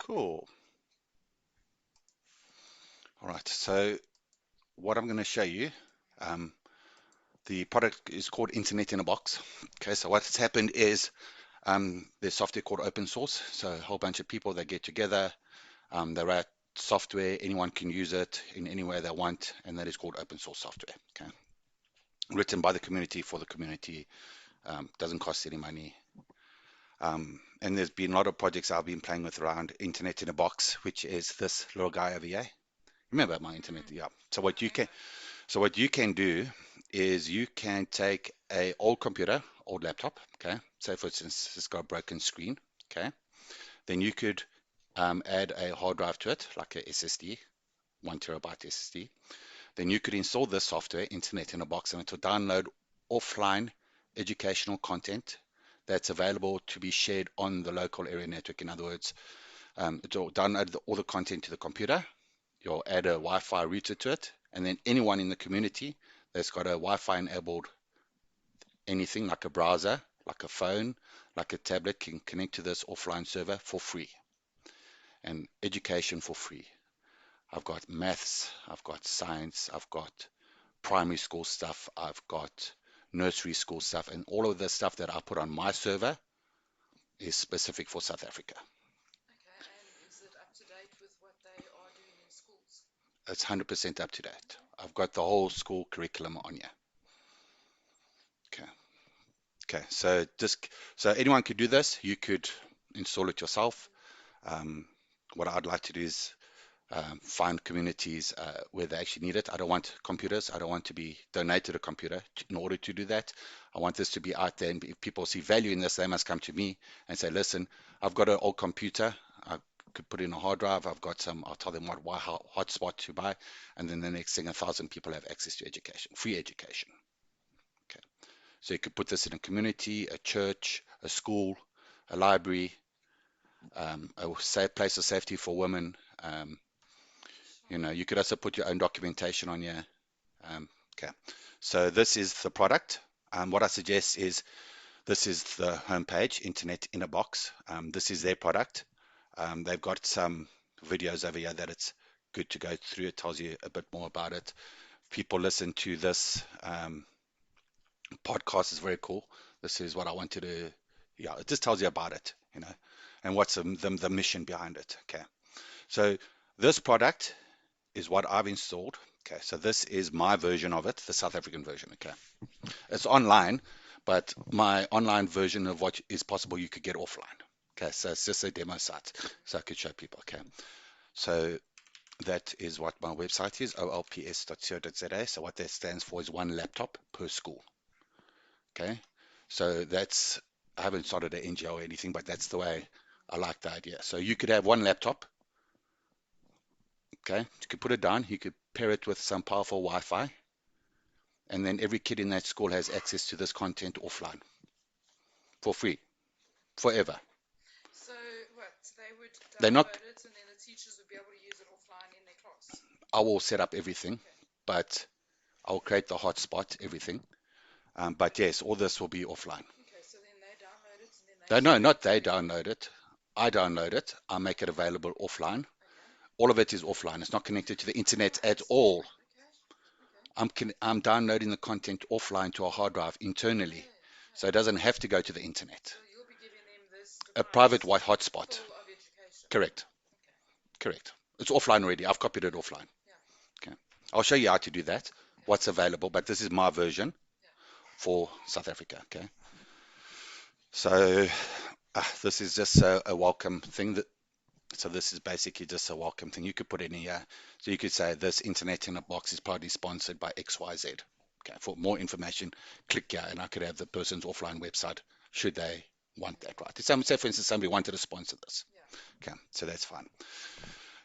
Cool. All right. So what I'm going to show you, um, the product is called Internet in a Box. Okay. So what's happened is there's software called open source. So a whole bunch of people that get together, they write software. Anyone can use it in any way they want, and that is called open source software. Okay. Written by the community for the community. Doesn't cost any money. And there's been a lot of projects I've been playing with around Internet in a Box, which is this little guy over here. Remember my internet? Yeah. So what you can do is you can take a old computer, old laptop, okay? Say for instance, it's got a broken screen, okay? Then you could add a hard drive to it, like a SSD, 1 terabyte SSD. Then you could install this software, Internet in a Box, and it will download offline educational content that's available to be shared on the local area network. In other words, it will download all the content to the computer. You'll add a Wi-Fi router to it, and then anyone in the community that's got a Wi-Fi enabled anything like a browser, like a phone, like a tablet can connect to this offline server for free, and education for free. I've got maths, I've got science, I've got primary school stuff, I've got nursery school stuff, and all of the stuff that I put on my server is specific for South Africa. It's 100% up to date. I've got the whole school curriculum on here. Okay. Okay. So anyone could do this. You could install it yourself. Um, what I'd like to do is find communities where they actually need it. I don't want computers. I don't want to be donated a computer in order to do that. I want this to be out there, and if people see value in this, they must come to me and say, listen, I've got an old computer. I could put in a hard drive. I've got some, I'll tell them what hotspot to buy. And then the next thing, 1,000 people have access to education, free education. Okay. So you could put this in a community, a church, a school, a library, a safe place of safety for women. You could also put your own documentation on here. Okay, so this is the product. What I suggest is this is the homepage, Internet in a Box. This is their product. They've got some videos over here that it's good to go through. It tells you a bit more about it. People listen to this podcast is very cool. This is what I wanted to, yeah, it just tells you about it, and what's the mission behind it. Okay, so this product is what I've installed. Okay, so this is my version of it, the South African version. Okay, it's online, but my online version of what is possible you could get offline. Okay, so it's just a demo site, so I could show people. Okay, so that is what my website is, olps.co.za. So what that stands for is one laptop per school. Okay, so I haven't started an NGO or anything, but that's the way I like the idea. So you could have one laptop. Okay, you could put it down, you could pair it with some powerful Wi-Fi, and then every kid in that school has access to this content offline for free, forever. They're not, I will set up everything, but I will create the hotspot, everything. But yes, all this will be offline. No, not they download it. I download it. I make it available offline. All of it is offline. It's not connected to the internet at all. I'm downloading the content offline to a hard drive internally, so it doesn't have to go to the internet. A private white hotspot. Correct. Correct. It's offline already. I've copied it offline. Okay. I'll show you how to do that, what's available, but this is my version for South Africa. Okay. So this is just a welcome thing so this is basically just a welcome thing. You could put in here. So you could say this Internet in a Box is proudly sponsored by XYZ. Okay. For more information, click here, and I could have the person's offline website should they want that, right? Say, for instance, somebody wanted to sponsor this. Okay, so that's fine.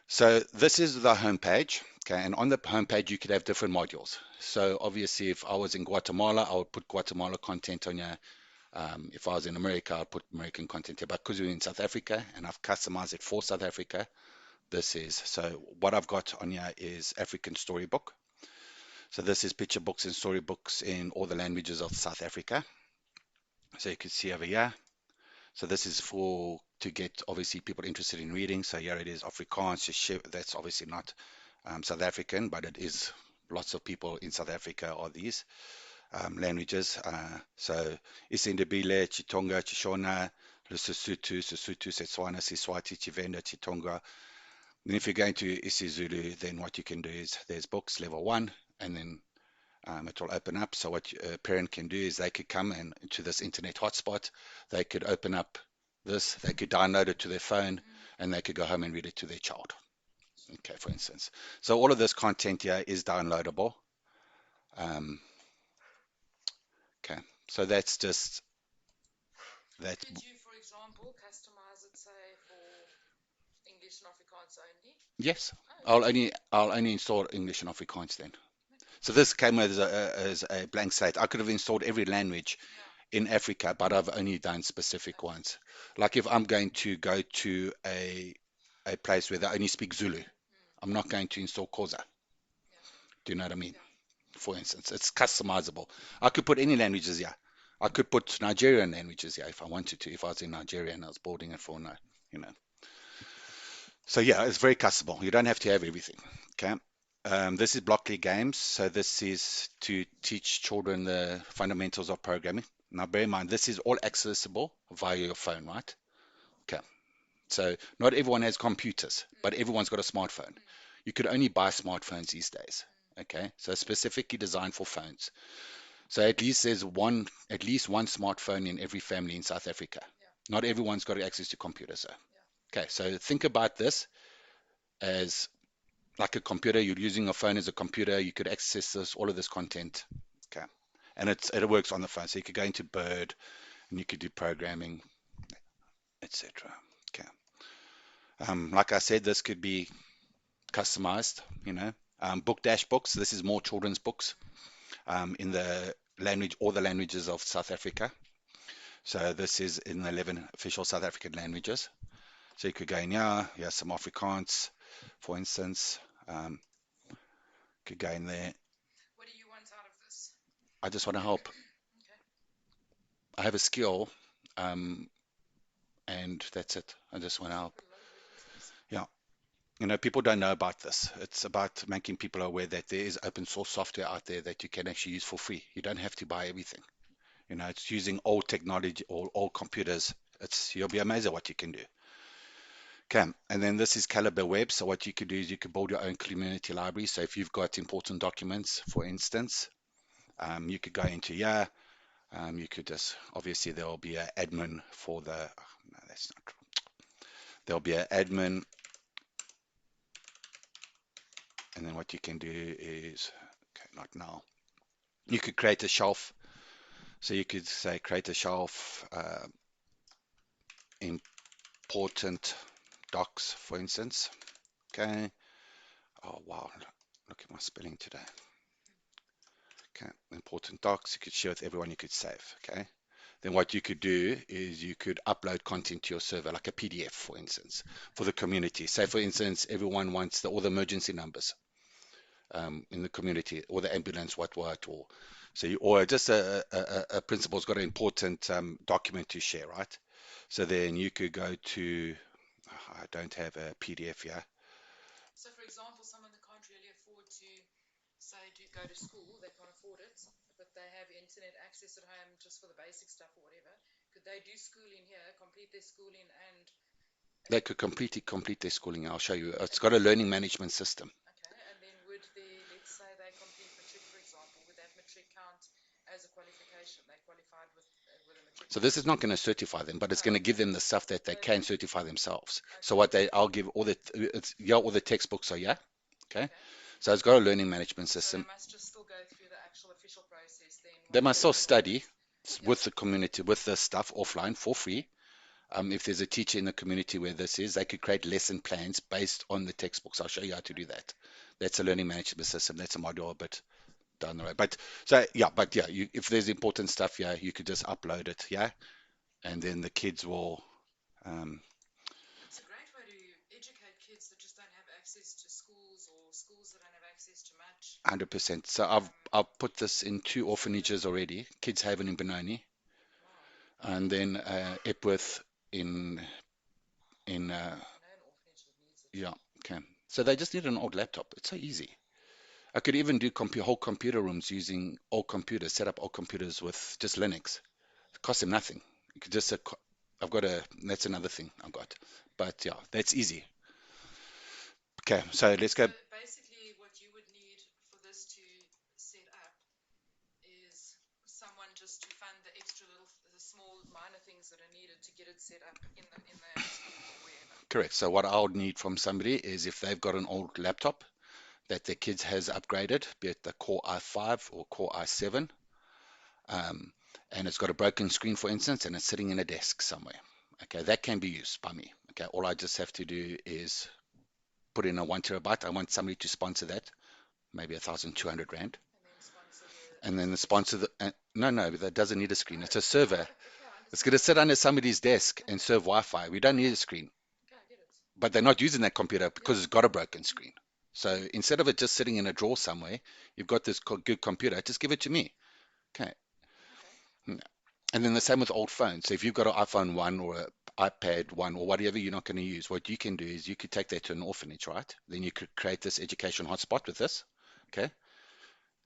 So this is the homepage. Okay, and on the homepage you could have different modules. So obviously, if I was in Guatemala, I would put Guatemala content on here. If I was in America, I'd put American content here. But because we're in South Africa and I've customized it for South Africa, so what I've got on here is African storybook. So this is picture books and storybooks in all the languages of South Africa. So you can see over here. So this is for to get obviously people interested in reading. So here it is, Afrikaans. That's obviously not South African, but it is lots of people in South Africa are these languages. So isiNdebele, Chitonga, Chishona, Lesotho, Sesotho, Setswana, Siswati, Tshivenda, Chitonga. Then if you're going to isiZulu, then what you can do is there's books level one, and then it will open up. So what a parent can do is they could come and to this internet hotspot, they could open up this, they could download it to their phone, and they could go home and read it to their child. Okay, for instance. So all of this content here is downloadable. Um, okay, so that's just that. Could you, for example, customize it, say, for English and Afrikaans only? Yes, Oh, okay. I'll only install English and Afrikaans then. Okay. So this came as a blank slate. I could have installed every language Yeah. in Africa, but I've only done specific ones. Like if I'm going to go to a place where they only speak Zulu, I'm not going to install Xhosa. Yeah. Do you know what I mean? Yeah. For instance, it's customizable. I could put any languages here. I could put Nigerian languages here if I wanted to. If I was in Nigeria and I was boarding it for no, you know. So yeah, it's very customizable. You don't have to have everything. Okay. This is Blockly Games. So this is to teach children the fundamentals of programming. Now, bear in mind, this is all accessible via your phone, right? Okay. So not everyone has computers, but everyone's got a smartphone. You could only buy smartphones these days. Okay. So specifically designed for phones. So at least one smartphone in every family in South Africa. Yeah. Not everyone's got access to computers, though. Yeah. Okay. So think about this as like a computer. You're using a phone as a computer. You could access this, all of this content. Okay. And it works on the phone. So you could go into Bird and you could do programming, etc. Okay. Like I said, this could be customized, you know. Book Dash books. This is more children's books in the language, all the languages of South Africa. So this is in the 11 official South African languages. So you could go in here, yeah, some Afrikaans, for instance. Could go in there. What do you want out of this? I just want to help. Okay. I have a skill, um, and that's it. I just want to help. Put a lot of work into this. Yeah. You know, people don't know about this. It's about making people aware that there is open source software out there that you can actually use for free. You don't have to buy everything. You know, it's using old technology or old computers. You'll be amazed at what you can do. Okay, and then this is Calibre Web. So what you could do is you could build your own community library. So if you've got important documents, for instance, you could go into here. You could just obviously there will be an admin for the. No, that's not true. There'll be an admin, and then what you can do is okay, not now. You could create a shelf. So you could say create a shelf, important docs, for instance. Okay. Oh wow, look at my spelling today. Okay, important docs. You could share with everyone. You could save. Okay. Then what you could do is you could upload content to your server, like a PDF, for instance, for the community. Say, for instance, everyone wants all the emergency numbers in the community, or the ambulance, or so you, or just a principal's got an important document to share, right? So then you could go to, I don't have a PDF here. So, for example, someone that can't really afford to, say, go to school, they can't afford it, but they have internet access at home just for the basic stuff or whatever. Could they do schooling here, complete their schooling, and They could completely complete their schooling. I'll show you. It's got a learning management system. okay, and then would they, let's say they complete matric, for example, would that matric count as a qualification? They qualified with a matric So this pass. is not going to certify them, but it's Oh, going to give okay. them the stuff that they They can certify themselves. So okay. what I'll give all yeah, all the textbooks are yeah, okay. Okay. So it's got a learning management So they system. must just still go through the actual official process then They once must they still complete. study Yeah. with the community, with the stuff offline for free. If there's a teacher in the community where this is, they could create lesson plans based on the textbooks. I'll show you how to do that. That's a learning management system. That's a module, but down the road. But yeah, if there's important stuff, yeah, you could just upload it, yeah, and then the kids will. Um, It's a great way to educate kids that just don't have access to schools or schools that don't have access to much. 100%. So I've put this in 2 orphanages already. Kids Haven in Benoni, Wow. and then Epworth in in I know an orphanage that needs it. yeah, okay. So they just need an old laptop. It's so easy. I could even do whole computer rooms using old computers, set up old computers with just Linux. It costs them nothing. You could just I've got a that's another thing I've got. But yeah, that's easy. Okay, so let's So go. basically, what you would need for this to set up is someone just to fund the extra little, the small minor things that are needed to get it set up in their school or wherever. Correct. So what I would need from somebody is if they've got an old laptop that their kids has upgraded, be it the Core i5 or Core i7, um, and it's got a broken screen, for instance, and it's sitting in a desk somewhere. Okay, that can be used by me. Okay, all I just have to do is put in a 1 terabyte. I want somebody to sponsor that, maybe 1,200 rand, And then sponsor the and then the internet sponsor screen. no, no, that doesn't need a screen. Oh, It's a oh, server. okay, I It's going to understand. sit under somebody's desk and Okay, serve Wi-Fi. We don't need a screen, okay, I get it. but they're not using that computer because Yeah. it's got a broken screen. So instead of it just sitting in a drawer somewhere, you've got this good computer. Just give it to me. Okay. Okay. And then the same with old phones. So if you've got an iPhone 1 or an iPad 1 or whatever you're not going to use, what you can do is you could take that to an orphanage, right? Then you could create this education hotspot with this. Okay.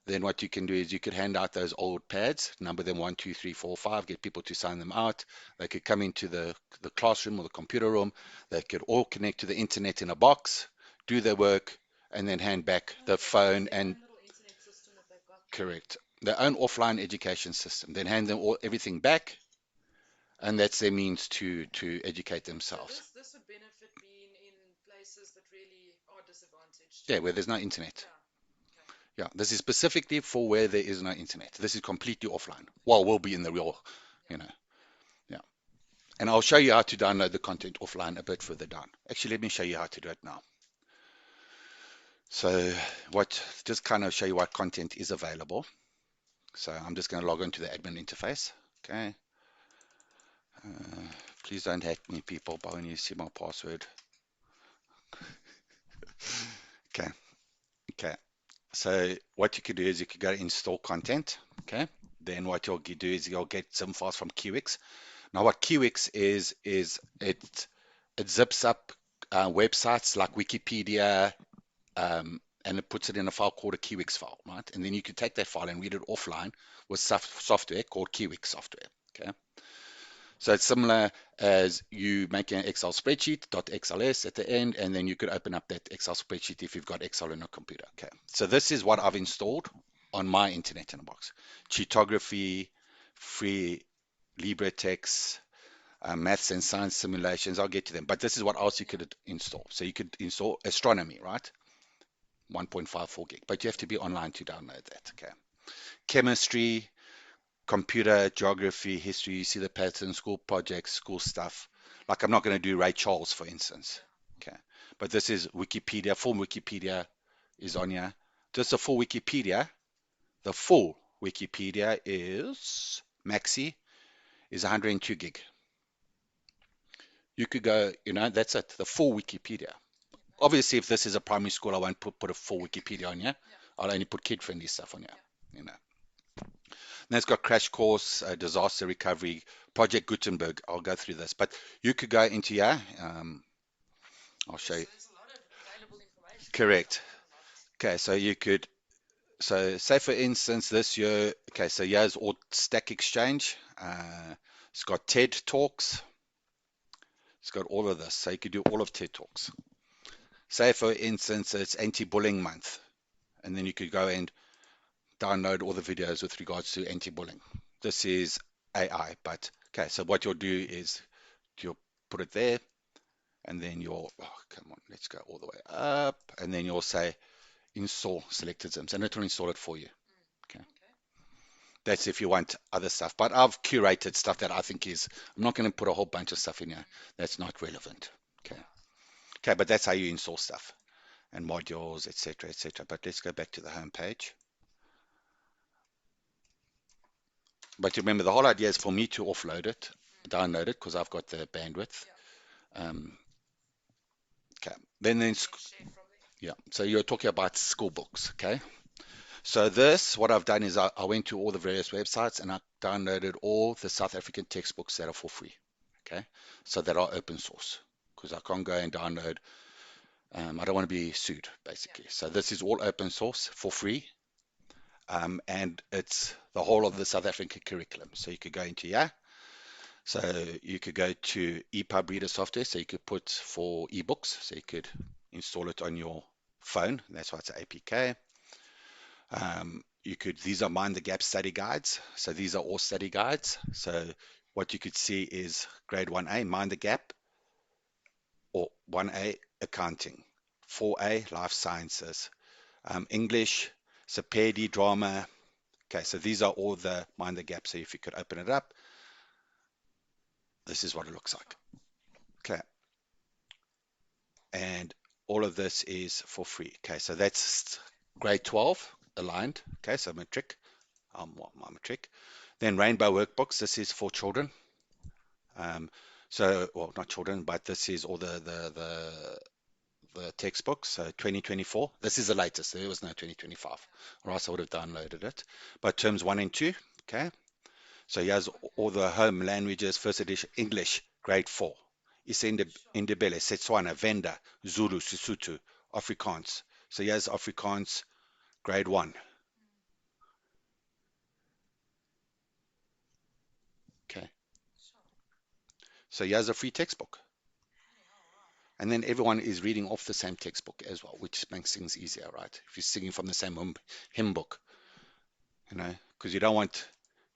Then what you can do is you could hand out those old pads, number them 1, 2, 3, 4, 5, get people to sign them out. They could come into the classroom or the computer room. They could all connect to the internet in a box, do their work, and then hand back the Okay, so it's phone their and own little internet system that they've got there. correct their own offline education system. Then hand them all everything back, and that's their means to educate So themselves. this would benefit being in places that really are disadvantaged. Yeah, where there's no internet. Yeah. Okay. Yeah, this is specifically for where there is no internet. This is completely offline. Well, we'll be in the real, Yeah. you know. Yeah. And I'll show you how to download the content offline a bit further down. Actually, let me show you how to do it now. So just kind of show you what content is available. So I'm just going to log into the admin interface. Okay. Uh, Please don't hack me, people, but when you see my password. Okay. Okay. So what you could do is you could go install content. Okay. Then what you'll do is you'll get some files from QX. Now what QX is it zips up websites like Wikipedia, and it puts it in a file called a QX file, right? And then you can take that file and read it offline with software called QX software. Okay. So it's similar as you make an Excel spreadsheet, .xls at the end, and then you could open up that Excel spreadsheet if you've got Excel in a computer. Okay. So this is what I've installed on my internet in a box. Cheatography, free LibreText, maths and science simulations. I'll get to them. But this is what else you Yeah. could install. So you could install astronomy, right? 1.54 gig, but you have to be online to download that. Okay. Chemistry, computer, geography, history. You see the pattern, school projects, school stuff. Like I'm not going to do Ray Charles, for instance. Yeah. Okay. But this is Wikipedia. Full Wikipedia is on here. Just the full Wikipedia. The full Wikipedia is Maxi is 102 gig. You could go, that's it. The full Wikipedia. Okay. Obviously, if this is a primary school, I won't put a full Wikipedia on here. Yeah. I'll only put kid-friendly stuff on here. Yeah. You know. Then it's got crash course, disaster recovery, Project Gutenberg. I'll go through this, but you could go into here. I'll show Yes, you. so there's a lot of available information there. I Correct. learn a lot. Okay, so you could, so say for instance, this year, okay, so here's all Stack Exchange. It's got TED Talks. It's got all of this. So you could do all of TED Talks. Say for instance, it's anti-bullying month, and then you could go and download all the videos with regards to anti-bullying. This is AI, but okay, so what you'll do is you'll put it there, and then you'll, oh, come on, let's go all the way up, and then you'll say install selected Zims, and it'll install it for you. Okay, Okay. that's if you want other stuff, but I've curated stuff that I think is, I'm not going to put a whole bunch of stuff in here that's not relevant. Okay, Yeah. okay, but that's how you install stuff and modules, etc., etc. But let's go back to the home page. But remember, the whole idea is for me to offload it, download it, because I've got the bandwidth. Yeah. Um, okay. Then, And then share from there. yeah. So you're talking about school books. Okay. So this, what I've done is I went to all the various websites and I downloaded all the South African textbooks that are for free. okay? So that are open source because I can't go and download. I don't want to be sued, Yeah. basically. So this is all open source for free, and it's the whole of the South African curriculum. So you could go into yeah. So you could go to EPUB reader software. So you could put for ebooks. So you could install it on your phone. That's why it's an APK. You could, these are Mind the Gap study guides. So these are all study guides. So what you could see is grade 1A, Mind the Gap, or 1A, accounting, 4A, life sciences, English, Sapedi, drama. Okay, so these are all the Mind the Gap. So if you could open it up, this is what it looks like. Sure. Okay, and all of this is for free. Okay, so that's grade 12 aligned. Okay, so matric, my matric. Then Rainbow Workbooks, this is for children. Um, so, well, not children, but this is all the textbooks. So 2024, this is the latest. There was no 2025, or else I would have downloaded it. But terms one and two, okay. So here's Okay. all the home languages, first edition English, grade four. Sure. Indebele, Setswana, Venda, Zulu, Sesotho, Afrikaans. So here's Afrikaans, grade one. Mm. Okay. Sure. So here's a free textbook. Bloody hell, wow. And then everyone is reading off the same textbook as well, which makes things Mm. easier, right? If you're singing from the same hymn book, Mm. because you don't want,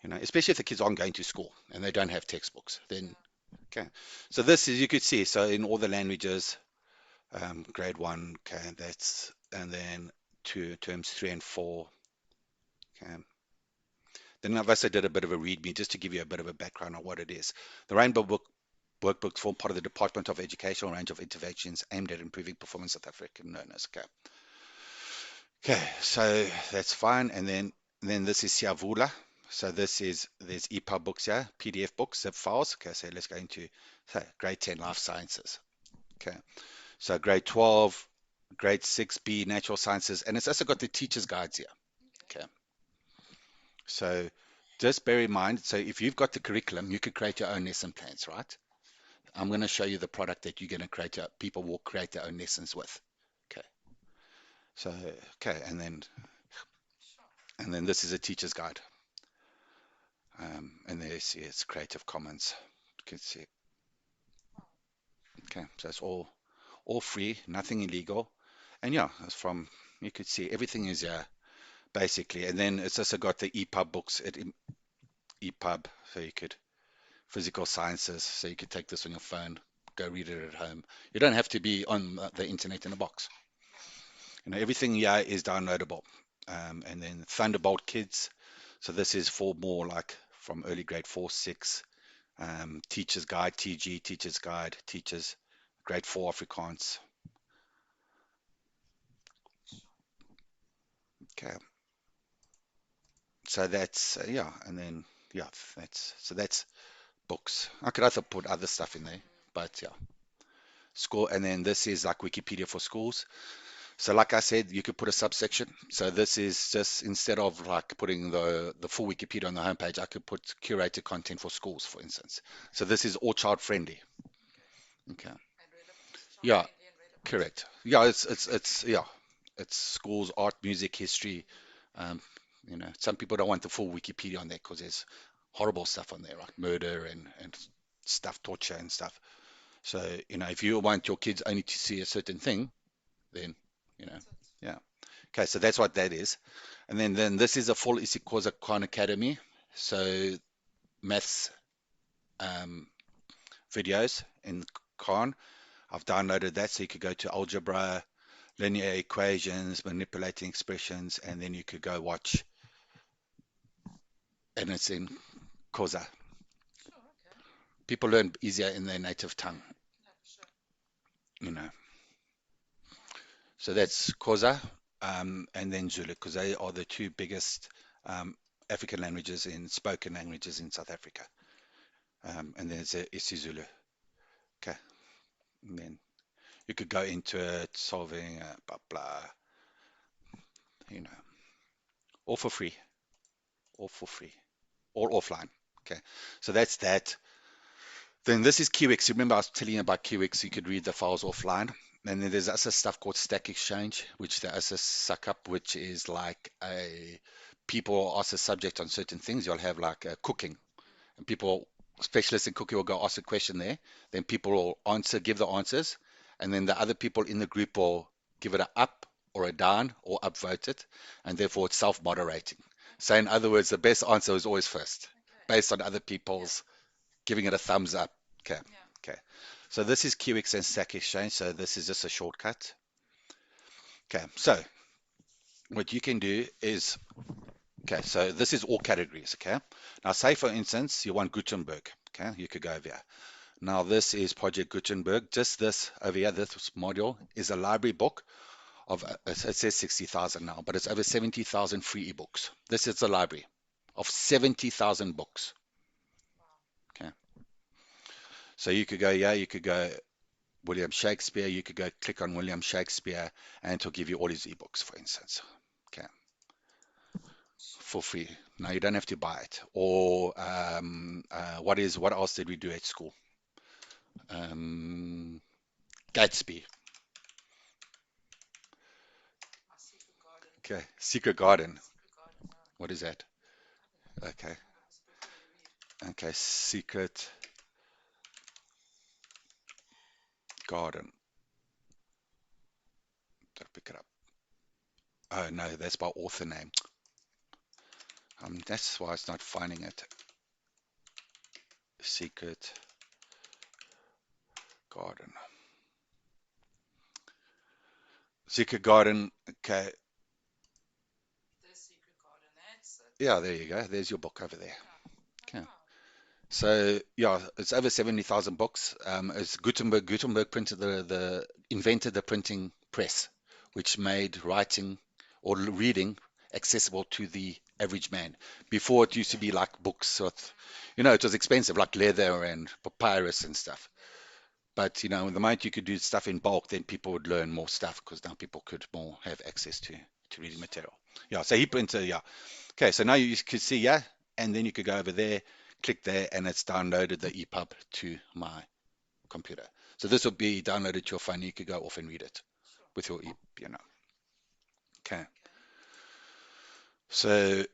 especially if the kids aren't going to school and they don't have textbooks, then, Yeah. okay. So this is, you could see, so in all the languages, grade one, okay, and then two, terms three and four, okay. Then I've also did a bit of a read me just to give you a bit of a background on what it is. The Rainbow Book Workbooks form part of the Department of Educational range of interventions aimed at improving performance of African learners. Okay. Okay, so that's fine. And then this is Siavula. So there's EPUB books here, PDF books, zip files. Okay, so let's go into grade 10 life sciences. Okay, so grade 12, grade 6B natural sciences, and it's also got the teacher's guides here. Okay. Okay, so just bear in mind, so if you've got the curriculum, you could create your own lesson plans, right? I'm going to show you the product that you're going to create. People will create their own lessons with. Okay, so okay, Sure. and then this is a teacher's guide. And there's it's Creative Commons. You can see. Wow. Okay, so it's all free, nothing illegal. And yeah, it's from you could see everything is basically. And then it's also got the EPUB books at EPUB, so you could physical sciences, so you could take this on your phone, go read it at home. You don't have to be on the internet in a box. Yeah. Everything here is downloadable. And then Thunderbolt Kids. So this is for more like from early grade 4, 6. Teacher's Guide, TG, Teacher's Guide, Teachers, Grade 4 Afrikaans. Sure. Okay, so that's yeah, and then yeah, that's books. I could also put other stuff in there, Mm. but yeah, school, and then this is like Wikipedia for schools. So like I said, you could put a subsection. So this is just instead of like putting the full Wikipedia on the homepage, I could put curated content for schools, for instance. So this is all child friendly. Okay. Okay. And relevant. Child Yeah, friendly and relevant. correct. Yeah, it's yeah, it's schools, art, music, history. Um, some people don't want the full Wikipedia on there because there's horrible stuff on there, like murder and stuff, torture and stuff. So, if you want your kids only to see a certain thing, then, you know, That's it. yeah. Okay, so that's what that is. And then this is a full isiXhosa Khan Academy. So maths um, videos in Khan. I've downloaded that so you could go to algebra, linear equations, manipulating expressions, and then you could go watch, and it's in Xhosa. Sure. Okay. People learn easier in their native tongue, Yeah, for sure. you know. Wow. So that's Xhosa, and then Zulu, because they are the two biggest African languages in spoken languages in South Africa. And then there's isiZulu. Okay, and then you could go into it, solving, blah blah, you know, all for free, all for free, all offline. Okay, so that's that. Then this is QX. Remember I was telling you about QX, you could read the files offline. And then there's also stuff called Stack Exchange, which they also suck up, which is like a people ask a subject on certain things. You'll have like cooking, and people specialists in cooking will go ask a question there. Then people will answer, give the answers, and then the other people in the group will give it a up or a down or upvote it, and therefore it's self-moderating. So in Okay. other words, the best answer is always first, Okay. based on other Yeah. people's giving it a thumbs up. Okay. Yeah. Okay. So this is QX and Stack Exchange. So this is just a shortcut. Okay. So what you can do is, okay, so this is all categories. Okay. Now say for instance, you want Gutenberg. Okay. You could go over here. Now this is Project Gutenberg. Just this over here, this module is a library book of, it says 60,000 now, but it's over 70,000 free ebooks. This is a library of 70,000 books. Wow. Okay. So you could go, yeah, you could go William Shakespeare, you could go click on William Shakespeare and it'll give you all his ebooks, for instance. Okay, Sure. for free. Now you don't have to buy it. Or what else did we do at school? Um, Gatsby. My secret garden. Okay, Secret Garden. Secret garden. Yeah. What is that? Okay, Remember, it was a book we had to read. okay, Secret Garden. Gotta pick it up. Oh no, that's by author name. That's why it's not finding it. Secret Garden. Secret Garden. Okay, The secret garden. That's it. yeah, there you go. There's your book over there. Yeah. Oh Okay. wow. So yeah, it's over 70,000 books. It's Gutenberg printed invented the printing press, which made writing or reading accessible to the average man. Before it used to be like books with, it was expensive, like leather and papyrus and stuff. Yeah. But the moment you could do stuff in bulk, then people would learn more stuff because now people could more have access to reading Sure. material. Yeah, so he printed, yeah. Okay, so now you could see, yeah, and then you could go over there, click there, and it's downloaded the EPUB to my computer. So this will be downloaded to your phone. You could go off and read it Sure. with your, you know. Okay, Okay. so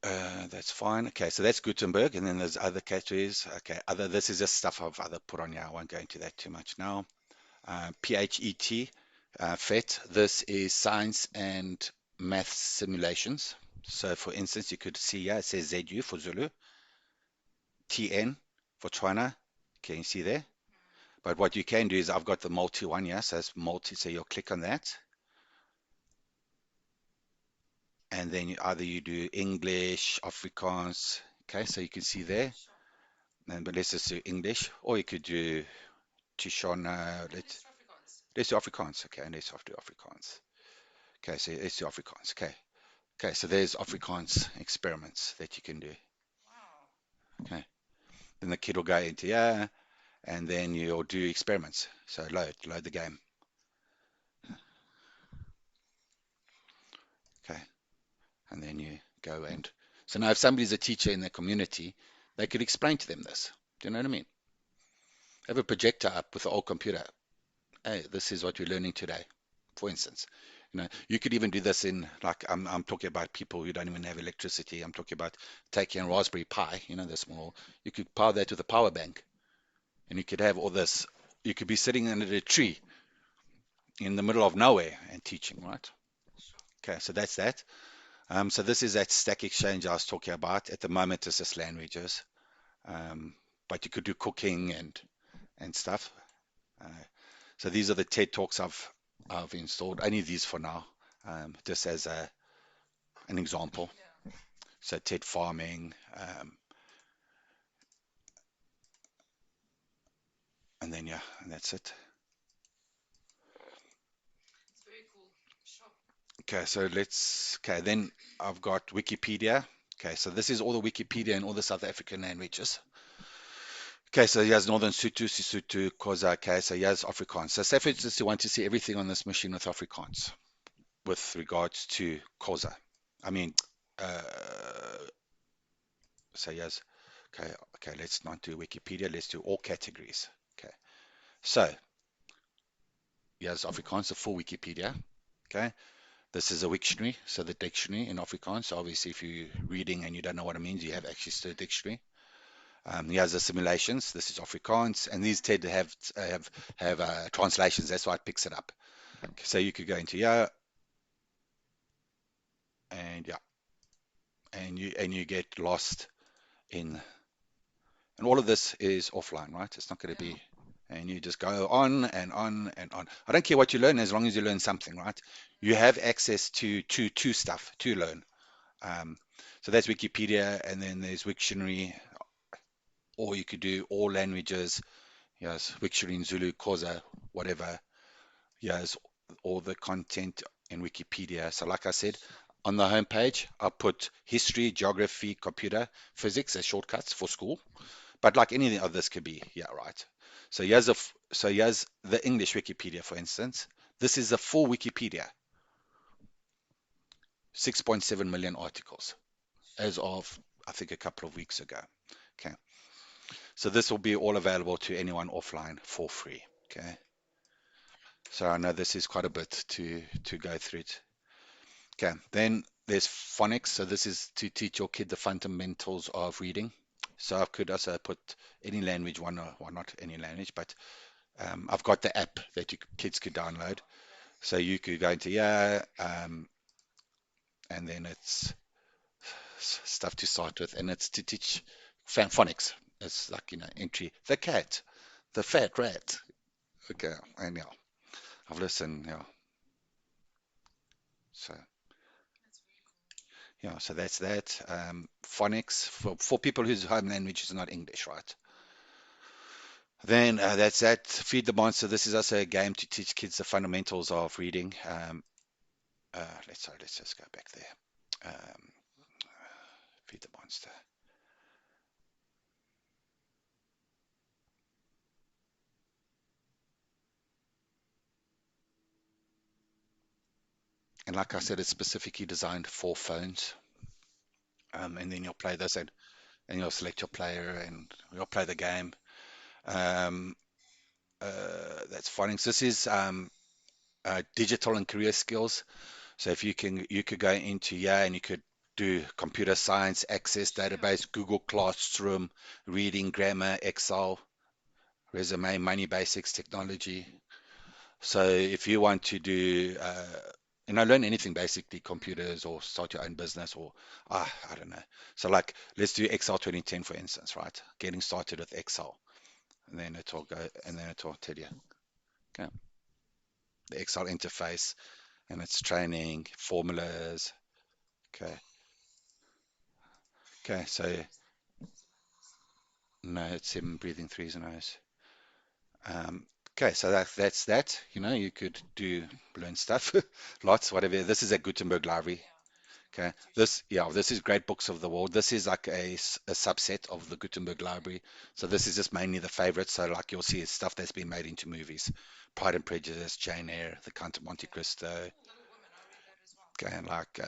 that's fine. Okay, so that's Gutenberg, and then there's other categories. Okay, this is just stuff I've other put on here. I won't go into that too much now. PHET, FET. This is science and math simulations. So for instance, you could see here it says ZU for Zulu, TN for China. Can you see there? Mm. But what you can do is I've got the multi one here, so it's multi, so you'll click on that, and then either you do English, Afrikaans, okay, so you can see there, Sure. but let's just do English, or you could do Tishona, And it's Afrikaans. let's do Afrikaans, okay, and let's do Afrikaans. Okay, so let's do Afrikaans, okay. Okay, so there's Afrikaans experiments that you can do. Wow. Okay, then the kid will go into yeah, and then you'll do experiments. So load the game. Okay, and then you go and so now if somebody's a teacher in their community, they could explain to them this. Do you know what I mean? Have a projector up with the old computer. Hey, this is what you're learning today, for instance. You could even do this in like I'm talking about people who don't even have electricity. I'm talking about taking a Raspberry Pi, the small. You could power that with a power bank, and you could have all this. You could be sitting under a tree in the middle of nowhere and teaching, right? Sure. Okay, so that's that. So this is that Stack Exchange I was talking about. At the moment, it's just languages, um, but you could do cooking and stuff. Uh, so these are the TED Talks I've installed. Only these for now, just as an example. Yeah. So TED Farming, and then yeah, and that's it. It's very cool. Sure. Okay, so okay, then I've got Wikipedia. Okay, so this is all the Wikipedia and all the South African languages. Okay, so he has Northern Sotho, Sesotho, Xhosa. Okay, so he has Afrikaans. So say for instance you want to see everything on this machine with Afrikaans with regards to Xhosa. I mean, uh, so yes. Okay, okay, let's not do Wikipedia, let's do all categories. Okay, so here's Afrikaans, the full Wikipedia. Okay, this is a dictionary, so the dictionary in Afrikaans. So obviously, if you're reading and you don't know what it means, you have access to a dictionary. Here's the simulations. This is Afrikaans, and these tend to have translations. That's why it picks it up. So you could go into here, and yeah, and you get lost in, and all of this is offline, right? It's not going to Yeah. be, and you just go on and on and on. I don't care what you learn as long as you learn something, right? You have access to stuff to learn. Um, so that's Wikipedia, and then there's Wiktionary, or you could do all languages. Yes, Wiktionary in Zulu, Xhosa, whatever. Yes, all the content in Wikipedia. So like I said, on the homepage, I put history, geography, computer, physics as shortcuts for school. But like anything of this could be, yeah, right. So here's the English Wikipedia, for instance. This is the full Wikipedia, 6.7 million articles as of I think a couple of weeks ago. Okay, so this will be all available to anyone offline for free. Okay, so I know this is quite a bit to go through it. Okay, then there's phonics. So this is to teach your kid the fundamentals of reading. So I could also put any language, one or well, not any language, but I've got the app that you kids could download. Okay. So you could go into yeah, and then it's stuff to start with, and it's to teach phonics. It's like entry the cat, the fat rat. Okay, and yeah, I've listened. Yeah, so That's very cool. yeah, so that's that. Phonics for people whose home language is not English, right? Then that's that. Feed the monster. This is also a game to teach kids the fundamentals of reading. Let's just go back there. Feed the monster. And like I said, it's specifically designed for phones. And then you'll play this and you'll select your player and you'll play the game. Um, that's phonics. This is digital and career skills. So if you could go into yeah, and you could do computer science, access Sure. database, Google Classroom, reading, grammar, Excel, resume, money basics, technology. So if you want to do, learn anything basically, computers or start your own business or, I don't know. So like, let's do Excel 2010, for instance, right? Getting started with Excel. And then it'll go, and then it'll tell you, okay, the Excel interface and its training, formulas. Okay. Okay. So no, it's him breathing through his nose. Okay, so that's that. You could do learn stuff, lots, whatever. This is a Gutenberg library. Yeah. Okay, Tuition. this is Great Books of the World. This is like a subset of the Gutenberg library. So this is just mainly the favorites. So like you'll see stuff that's been made into movies. Pride and Prejudice, Jane Eyre, The Count of Monte Okay. Cristo, Oh, Little Women. I read that as well. okay, and like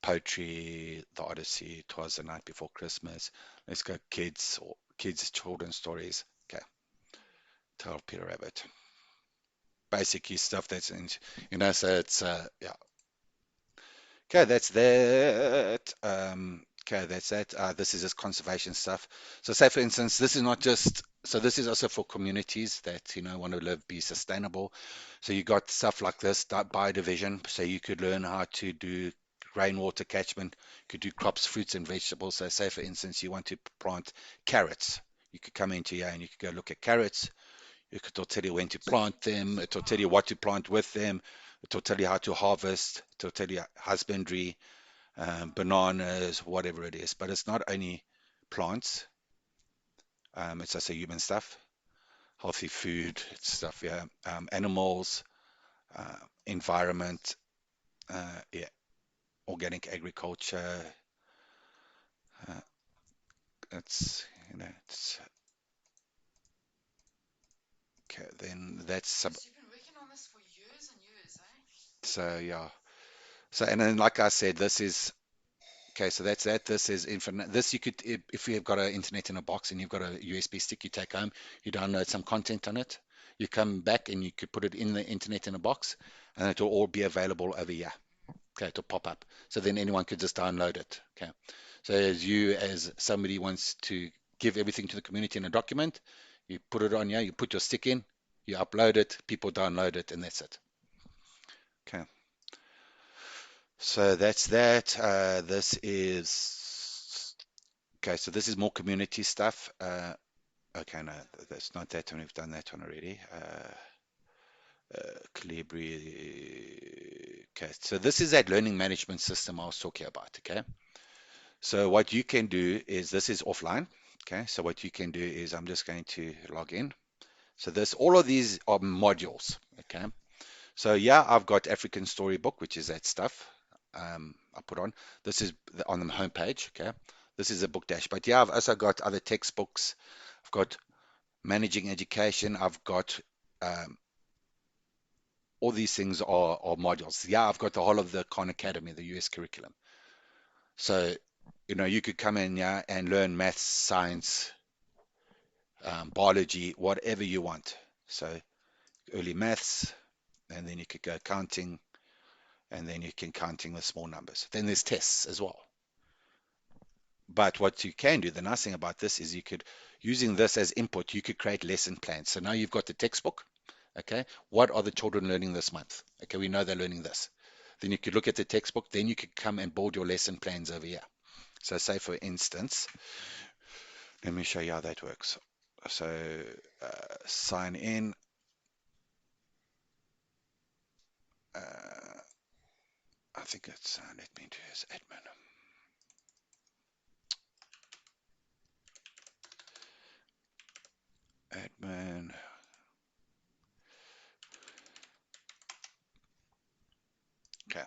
poetry, The Odyssey, Twas the Night Before Christmas. Let's go kids children's stories. Okay, Tale of Peter Rabbit. Basically stuff that's in, so it's yeah. Okay, that's that. Okay, that's that. This is just conservation stuff. So say for instance, this is not just, so this is also for communities that, want to live, be sustainable. So you got stuff like this, biodivision. So you could learn how to do rainwater catchment, you could do crops, fruits and vegetables. So say for instance, you want to plant carrots. You could come into here and you could go look at carrots. It'll tell you when to plant them. It'll tell you Wow. what to plant with them. It'll tell you how to harvest. It'll tell you husbandry, bananas, whatever it is. But it's not only plants. It's also human stuff, healthy food, it's stuff, yeah. Animals, environment, yeah, organic agriculture. Uh, it's, it's okay. Then that's sub. Jeez, you've been working on this for years and years, eh? So yeah. So and then like I said, this is Okay, so that's that. This is infinite. This you could, if you've got an internet in a box and you've got a USB stick, you take home, you download some content on it, you come back and you could put it in the internet in a box, and it will all be available over here. Okay, it'll pop up. So then anyone could just download it. Okay. So as you, as somebody wants to give everything to the community in a document, you put it on here, you put your stick in, you upload it, people download it, and that's it. Okay. So that's that. This is okay. So this is more community stuff. Okay, no, that's not that one. We've done that one already. Calibri. Okay, so this is that learning management system I was talking about. Okay, so what you can do is this is offline. Okay, so what you can do is I'm just going to log in. So this, all of these are modules. Okay, so yeah, I've got African Storybook, which is that stuff I put on. This is on the homepage. Okay, this is a book dash. But yeah, I've also got other textbooks. I've got managing education. I've got um, all these things are modules. Yeah, I've got the whole of the Khan Academy, the US curriculum. So, you could come in, yeah, and learn maths, science, biology, whatever you want. So early maths, and then you could go counting, and then you can counting with small numbers. Then there's tests as well. But what you can do, the nice thing about this is you could, using this as input, you could create lesson plans. So now you've got the textbook. Okay, what are the children learning this month? Okay, we know they're learning this. Then you could look at the textbook. Then you could come and build your lesson plans over here. So say for instance, let me show you how that works. So sign in. Uh, I think it's, let me do this admin. Okay.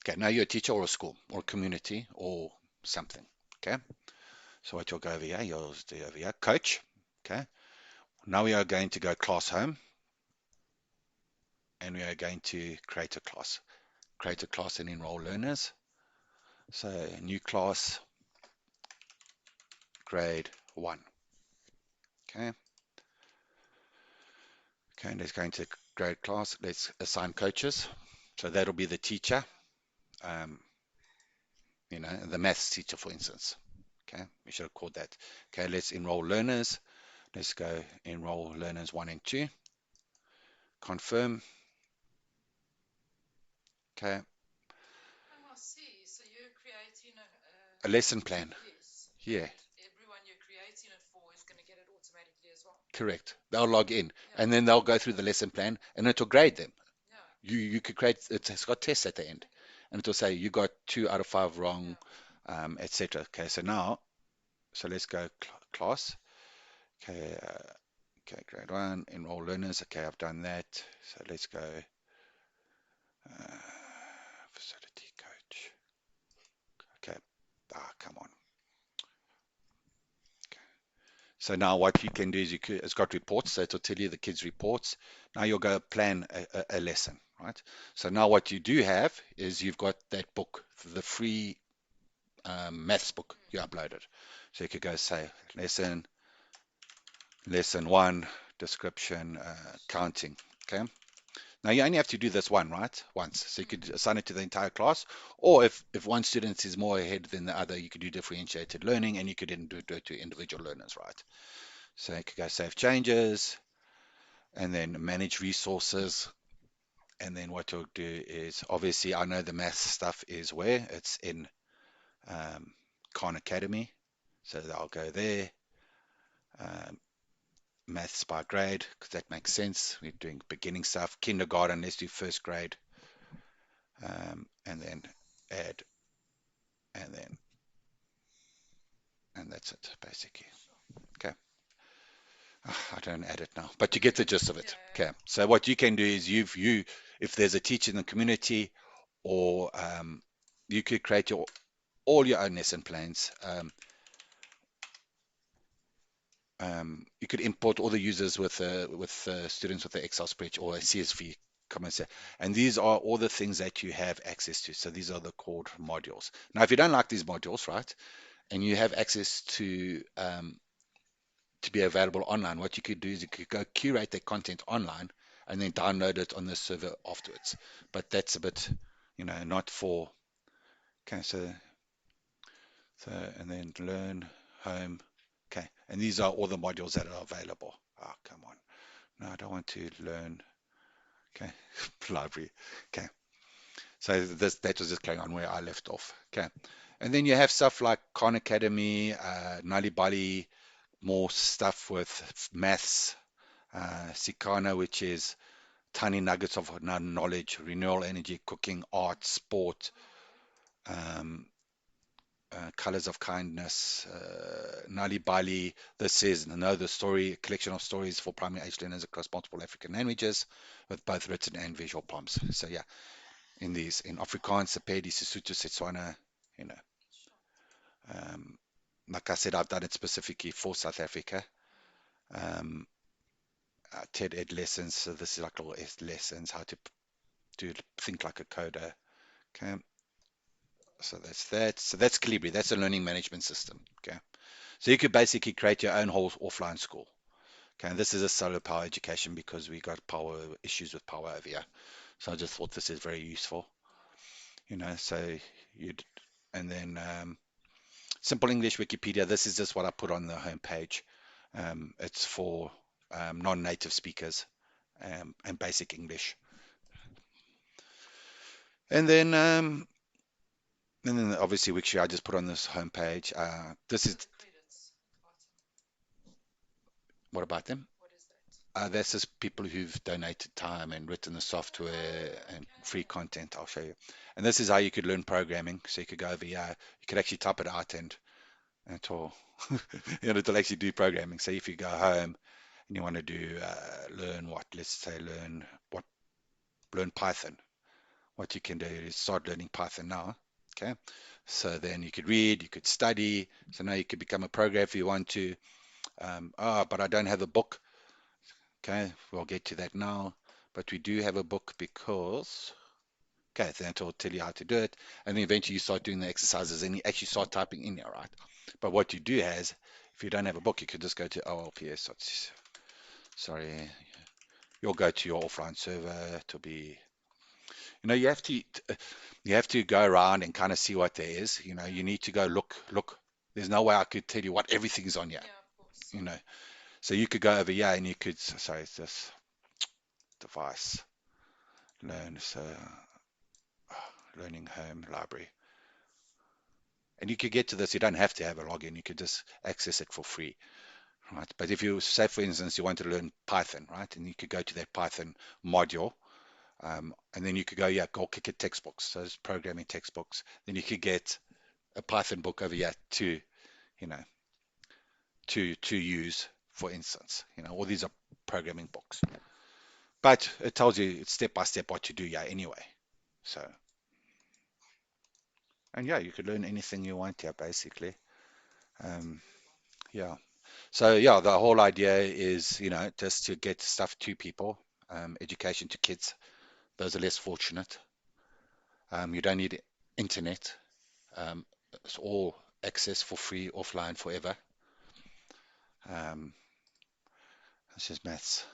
Okay, now you're a teacher or a school or a community or something. Okay. So what you'll go over here, you'll do over here, coach. Okay. Now we are going to go class home and we are going to create a class. Create a class and enroll learners. So new class, grade 1. Okay. Okay, let's go into grade class. Let's assign coaches. So that'll be the teacher, um, the maths teacher, for instance. Okay, we should have called that. Okay, let's enroll learners. Let's go enroll learners 1 and 2. Confirm. Okay, Oh, I see. So you're creating a lesson plan. yes, Yeah, and everyone you're creating it for is going to get it automatically as well. correct. They'll log in Yeah, and then they'll go through the lesson plan and it'll grade them. yeah. You could create, it's got tests at the end Okay. and it'll say you got 2 out of 5 wrong, Yeah. etc. Okay, so now, so let's go class. Okay, okay, grade 1, enroll learners. Okay, I've done that. So let's go facility coach. Okay, come on. So now what you can do is it's got reports, so it'll tell you the kids' reports. Now you'll go plan a lesson, right? So now what you do have is you've got that book, the free maths book you uploaded. So you could go say lesson 1, description, counting. Okay. Now you only have to do this one, right? Once. So you could assign it to the entire class, or if one student is more ahead than the other, you could do differentiated learning, and you could then do it to individual learners, right? So you could go save changes, and then manage resources. And then what you'll do is, obviously, I know the math stuff is where it's in um, Khan Academy. So I'll go there, um, maths by grade, because that makes sense. We're doing beginning stuff, kindergarten, let's do first grade, and then add, and then, and that's it, basically. Sure. Okay. I don't add it now, but you get the gist of Yeah, it. yeah, Okay. So what you can do is if there's a teacher in the community, or you could create all your own lesson plans. You could import all the users with students with the Excel spreadsheet or a CSV Come and say, and these are all the things that you have access to. So these are the called modules. Now, if you don't like these modules, right, and you have access to be available online, what you could do is you could go curate that content online and then download it on the server afterwards. But that's a bit, not for. Okay, so and then learn home. Okay, and these are all the modules that are available. Oh, come on. No, I don't want to learn. Okay, library. Okay, so that was just carrying on where I left off. Okay, and then you have stuff like Khan Academy, Nali Bali, more stuff with maths, Sikana, which is tiny nuggets of knowledge, renewable energy, cooking, art, sport, um, colors of kindness, Nali Bali. This is Know the Story, a collection of stories for primary age learners across multiple African languages with both written and visual prompts. So yeah, in Afrikaans, Sepedi, Sesotho, Setswana, you know. Sure. Um, like I said, I've done it specifically for South Africa. Um, TED Ed lessons. So this is like little lessons, how to do think like a coder. Okay, so that's that. So that's Calibri. That's a learning management system. Okay, so you could basically create your own whole offline school. Okay, and this is a solar power education because we got power issues with power over here. So I just thought this is very useful. Yeah. So you'd and then Simple English Wikipedia. This is just what I put on the homepage. It's for non-native speakers and basic English. And then obviously Wiktionary I just put on this homepage. This is So the credits item, what about them? what is that? That's just people who've donated time and written the software Oh, and free okay. content. I'll show you. And this is how you could learn programming. So you could go over here. You could actually type it out and all. It'll actually do programming. So if you go home and you want to do learn what, let's say learn Python. What you can do is start learning Python now. Okay. So then you could read, you could study. So now you could become a programmer if you want to. But I don't have a book. Okay, we'll get to that now. But we do have a book because, okay, then it'll tell you how to do it. And then eventually you start doing the exercises and you actually start typing in there, right? But what you do has, if you don't have a book, you could just go to OLPS. Sorry, you'll go to your offline server. It'll be, you have to go around and kind of see what there is. You Yeah. need to go look. There's no way I could tell you what everything is on here. Yeah, of course. You know, so you could go over here and you could, sorry, it's this device learn. So learning home library. And you could get to this, you don't have to have a login, you could just access it for free, right? But if you say, for instance, you want to learn Python, right? And you could go to that Python module, and then you could go, yeah, go kick at textbooks, so those programming textbooks. Then you could get a Python book over here you know, to use, for instance. All these are programming books. But it tells you step by step what to do, yeah, anyway. So, and yeah, you could learn anything you want here, basically. That's Um, incredible. yeah. So yeah, the whole idea is, just to get stuff to people, education to kids. Those are less fortunate. You don't need internet. Um, it's all access for free, offline forever. Um, this is maths,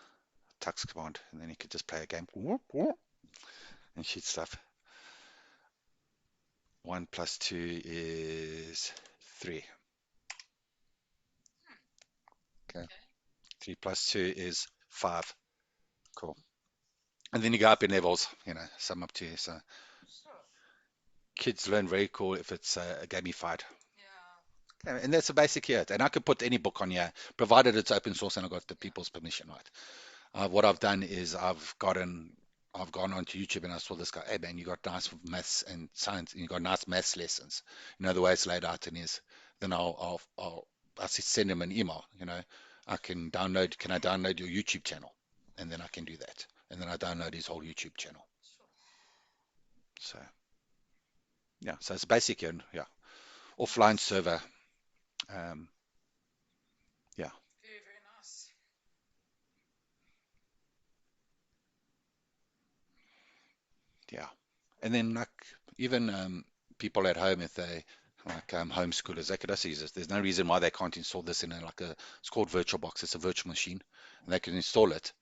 tux command, and then you could just play a game and shoot stuff. 1 plus 2 is 3. Hmm. Okay. Okay. 3 plus 2 is 5. Cool. And then you go up in levels, some up to. So Sure. kids learn very cool if it's gamified. Yeah. Yeah, and that's basically it. And I could put any book on here, provided it's open source and I got the Yeah. people's permission, right? What I've done is I've gone onto YouTube and I saw this guy, hey man, you got nice maths and science, and you got nice maths lessons. The way it's laid out and is, then I'll send him an email, can I download your YouTube channel? And then I can do that. And then I download his whole YouTube channel. Sure. So yeah, so it's basically yeah, offline server. Um, yeah. Very, very nice. Yeah. And then like even people at home, if they like homeschoolers, they could also use this. There's no reason why they can't install this in a, like a, it's called VirtualBox. It's a virtual machine, and they can install it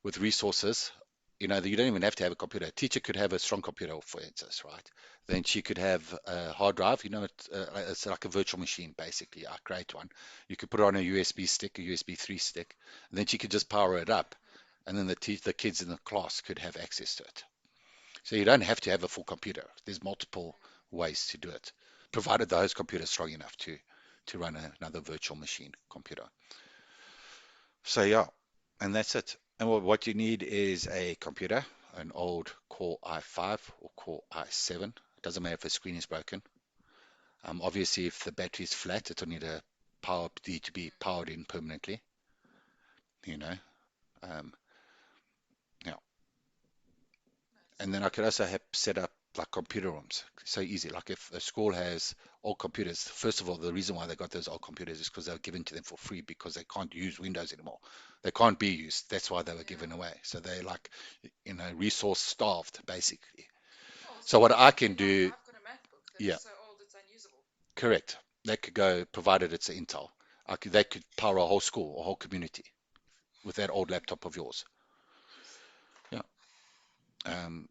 with resources. You know, you don't even have to have a computer. A teacher could have a strong computer, for instance, right? Then she could have a hard drive. You know, it's like a virtual machine, basically. I create one. You could put it on a USB stick, a USB 3 stick, and then she could just power it up, and then the kids in the class could have access to it. So you don't have to have a full computer. There's multiple ways to do it, provided the host computer is strong enough to run another virtual machine computer. So yeah, and that's it. And what you need is a computer, an old Core i5 or Core i7. It doesn't matter if the screen is broken. Obviously, if the battery is flat, it'll need to be powered in permanently. You know, um, yeah. Nice. And then I could also have set up like computer rooms. So easy. Like if a school has old computers, first of all, the reason why they got those old computers is because they were given to them for free because they can't use Windows anymore. They can't be used. That's why they were Yeah. given away. So they like, resource starved basically. Oh, so So you what could I say can like do, I've got a MacBook that is yeah, so old it's unusable. correct. They could go, provided it's Intel. They could power a whole school, a whole community with that old laptop of yours. Jeez. Yeah. Um,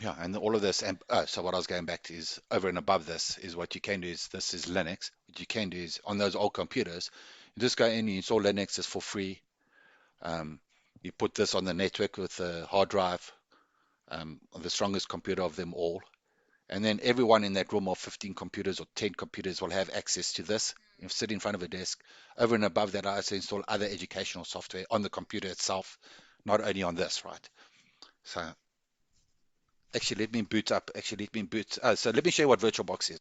Yeah, and all of this, and so what I was going back to is over and above this is what you can do is this is Linux. What you can do is on those old computers, you just go in, you install Linux, it's for free. Um, you put this on the network with a hard drive, on the strongest computer of them all, and then everyone in that room of 15 computers or 10 computers will have access to this. You know, sit in front of a desk. Over and above that, I also install other educational software on the computer itself, not only on this, right? So actually, let me boot up. Actually, let me boot. So let me show you what VirtualBox is.